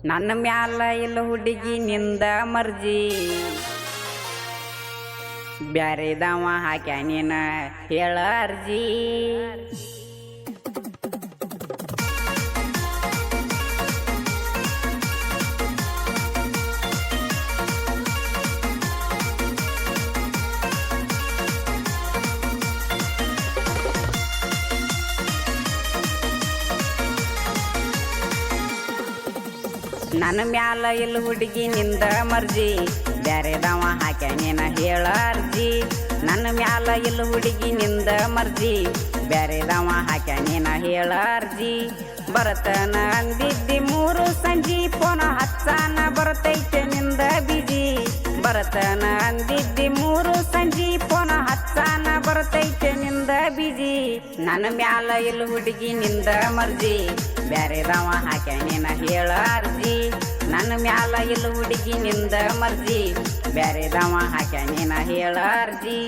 ನನ್ನ ಮ್ಯಾಲ ಇಲ್ಲ ಹುಡುಗಿ ನಿಂದ ಮರ್ಜಿ ಬ್ಯಾರೆದವ ಹಾಕ್ಯಾನೇನ ಹೇಳ ಅರ್ಜಿ ನನ್ನ ಮ್ಯಾಲ ಇಲ್ಲ ಹುಡುಗಿ ನಿಂದ ಮರ್ಜಿ ಬ್ಯಾರೆದವ ಹಾಕ್ಯಾನೇನ ಹೇಳ ಅರ್ಜಿ ನನ್ನ ಮ್ಯಾಲ ಇಲ್ಲ ಹುಡುಗಿ ನಿಂದ ಮರ್ಜಿ ಬ್ಯಾರೆದವ ಹಾಕ್ಯಾನೇನ ಹೇಳ ಅರ್ಜಿ ಬರತನ ಅಂದಿದ್ದಿ ಮೂರು ಸಂಜಿ ಪೋನ ಹಚ್ಚಾನ ಬರತೈತೆ ನಿಂದ ಬಿಜಿ ಬರತನ ಅಂದಿದ್ದಿ ಮೂರು ಸಂಜಿ ಪೋನ ಹಚ್ಚಾನ ಬರತೈತೆ ನಿಂದ ಬಿಜಿ ನನ್ನ ಮ್ಯಾಲ ಇಲ್ಲ ಹುಡುಗಿ ನಿಂದ ಮರ್ಜಿ ಬ್ಯಾರೆದವ ಹಾಕ್ಯಾನೇನ ಹೇಳ ಅರ್ಜಿ ನನ್ನ ಮ್ಯಾಲ ಇಲ್ಲ ಹುಡುಗಿ ನಿಂದ ಮರ್ಜಿ ಬ್ಯಾರೆದವ ಹಾಕ್ಯಾನೇನ ಹೇಳ ಅರ್ಜಿ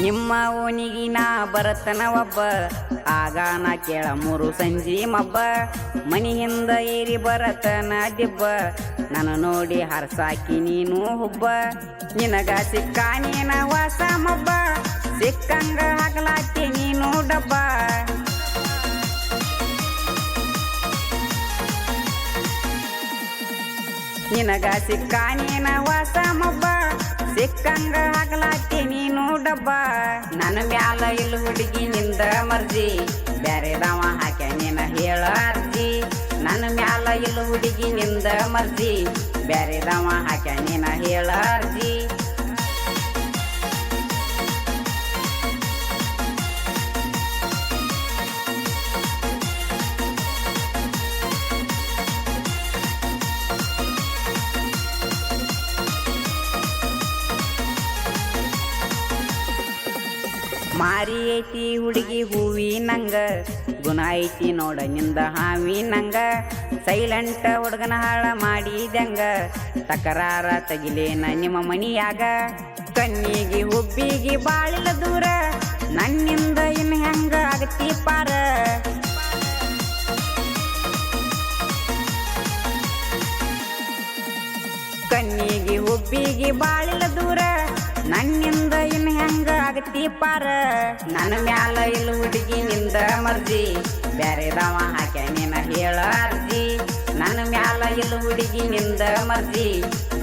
ನಿಮ್ಮ ಓನಿಗಿ ನಾ ಬರತನ ಒಬ್ಬ ಆಗ ನಾ ಕೇಳ ಮೂರು ಸಂಜಿ ಮಬ್ಬ ಮನಿ ಹಿಂದ ಏರಿ ಬರತನ ದಿಬ್ಬ ನಾನು ನೋಡಿ ಹರ್ಸಾಕಿ ನೀನು ಹುಬ್ಬ ನಿನಗ ಸಿಕ್ಕ ನೀನ ವಾಸ ಮಬ್ಬ ಸಿಕ್ಕಂಗ ಹಾಕಲಾಕಿ ನೀನು ಡಬ್ಬ ನಿನಗ ಸಿಕ್ಕ ನೀನ ವಾಸ ಮಬ್ಬ ಸಿಕ್ಕಂಗ ಹಾಕಲಾಕಿ ನೀನು ಡಬ್ಬ ನನ್ನ ಮ್ಯಾಲ ಇಲ್ಲ ಹುಡುಗಿ ನಿಂದ ಮರ್ಜಿ ಬ್ಯಾರೆದವ ಹಾಕ್ಯಾನೇನ ಹೇಳ ಅರ್ಜಿ ನನ್ನ ಮ್ಯಾಲ ಇಲ್ಲ ಹುಡುಗಿ ನಿಂದ ಮರ್ಜಿ ಬ್ಯಾರೆದವ ಹಾಕ್ಯಾನೇನ ಹೇಳ ಅರ್ಜಿ ಮಾರಿ ಐತಿ ಹುಡುಗಿ ಹೂವಿ ನಂಗ ಗುಣ ಐತಿ ನೋಡ ನಿಂದ ಹಾವಿ ನಂಗ ಸೈಲೆಂಟ್ ಹುಡುಗನ ಹಾಳ ಮಾಡಿದಂಗ ತಕರಾರ ತಗಿಲೇನ ನಿಮ್ಮ ಮನಿಯಾಗ ಕಣ್ಣಿಗೆ ಹುಬ್ಬಿಗೆ ಬಾಳಿಲ್ಲ ದೂರ ನನ್ನಿಂದ ಇನ್ನು ಹೆಂಗ ಆಗತಿ ಪಾರ ಕಣ್ಣಿಗೆ ಹುಬ್ಬಿಗೆ ಬಾಳಿಲ್ಲ ದೂರ ನನ್ನಿಂದ ಇನ್ನು ಹೆಂಗ ಆಗತಿ ಪಾರ ನನ್ನ ಮ್ಯಾಲ ಇಲ್ಲ ಹುಡುಗಿ ನಿಂದ ಮರ್ಜಿ ಬ್ಯಾರೆದವ ಹಾಕ್ಯಾನೇನ ಹೇಳ ಅರ್ಜಿ ನನ್ನ ಮ್ಯಾಲ ಇಲ್ಲ ಹುಡುಗಿ ನಿಂದ ಮರ್ಜಿ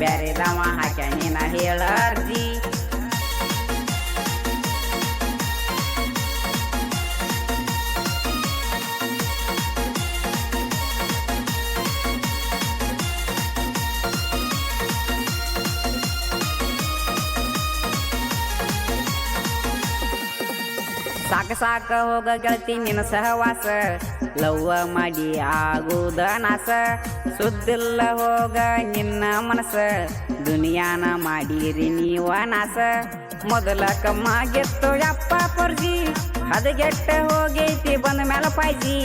ಬ್ಯಾರೆದವ ಹಾಕ್ಯಾನೇನ ಹೇಳ ಅರ್ಜಿ ಸಾಕ ಸಾಕ ಹೋಗ ಗೆಳತಿ ನಿನ್ನ ಸಹವಾಸ ಲವ್ವ ಮಾಡಿ ಆಗುದ ನಾಸ ಸುದ್ದಿಲ್ಲ ಹೋಗ ನಿನ್ನ ಮನಸ ದುನಿಯಾನ ಮಾಡಿರಿ ನೀವ ನಾಸ ಮೊದಲ ಕಮ್ಮ ಗೆತ್ತು ಯಪ್ಪ ಪರ್ಜಿ ಹದಗೆಟ್ಟ ಹೋಗೈತಿ ಬಂದ ಮ್ಯಾಲ ಪಾಯ್ಜಿ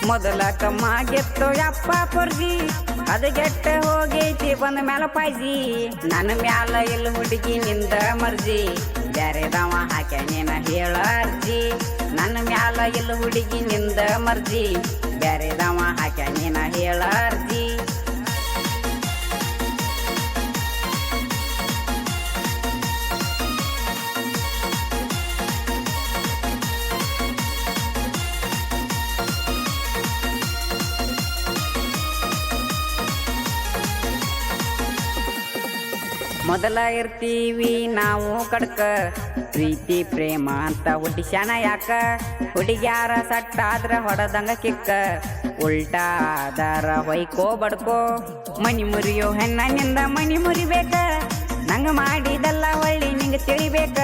ಮೊದಲ ಕಮ್ಮ ಗೆತ್ತು ಯಪ್ಪ ಪರ್ಜಿ ಹದಗೆಟ್ಟ ಹೋಗೈತಿ ಬಂದ ಮ್ಯಾಲ ಪಾಯ್ಜಿ ನನ್ನ ಮ್ಯಾಲ ಇಲ್ಲ ಹುಡುಗಿ ನಿಂದ ಮರ್ಜಿ ಬ್ಯಾರೆದವ ಹಾಕ್ಯಾನೇನ ಹೇಳ ಅರ್ಜಿ ನನ್ನ ಮ್ಯಾಲ ಇಲ್ಲ ಹುಡುಗಿ ನಿಂದ ಮರ್ಜಿ ಬ್ಯಾರೆದವ ಹಾಕ್ಯಾನೇನ ಹೇಳ ಅರ್ಜಿ ಮೊದಲ ಇರ್ತೀವಿ ನಾವು ಕಡ್ಕ ಪ್ರೀತಿ ಪ್ರೇಮ ಅಂತ ಹುಟ್ಟಿಸ್ಯಾನ ಯಾಕ ಹುಡುಗ್ಯಾರ ಸಟ್ಟಾದ್ರ ಹೊಡದಂಗ ಕಿಕ್ಕ ಉಲ್ಟಾ ಆದಾರ ಹೊಯ್ಕೋ ಬಡ್ಕೋ ಮನಿ ಮುರಿಯೋ ಹೆಣ್ಣಿಂದ ಮನಿ ಮುರಿಬೇಕ ನಂಗ ಮಾಡಿದಲ್ಲ ಹೊಳ್ಳಿ ನಿಂಗ ತಿಳಿಬೇಕ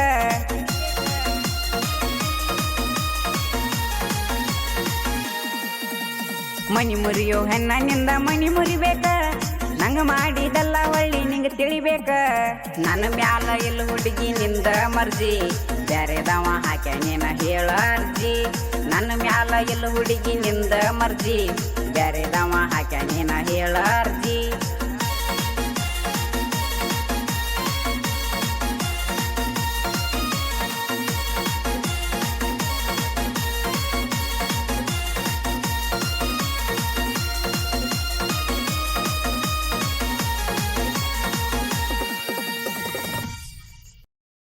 ಮನಿ ಮುರಿಯೋ ಹೆಣ್ಣಿಂದ ಮನಿ ಮುರಿಬೇಕ ನಂಗ ಹೆಂಗ ಮಾಡಿದಲ್ಲ ಹೊಳ್ಳಿ ನಿಂಗ ತಿಳಿಬೇಕ ನನ್ನ ಮ್ಯಾಲ ಇಲ್ಲ ಹುಡುಗಿ ನಿಂದ ಮರ್ಜಿ ಬ್ಯಾರೆದವ ಹಾಕ್ಯಾನೇನ ಹೇಳ ಅರ್ಜಿ ನನ್ನ ಮ್ಯಾಲ ಇಲ್ಲ ಹುಡುಗಿ ನಿಂದ ಮರ್ಜಿ ಬ್ಯಾರೆದವ ಹಾಕ್ಯಾನೇನ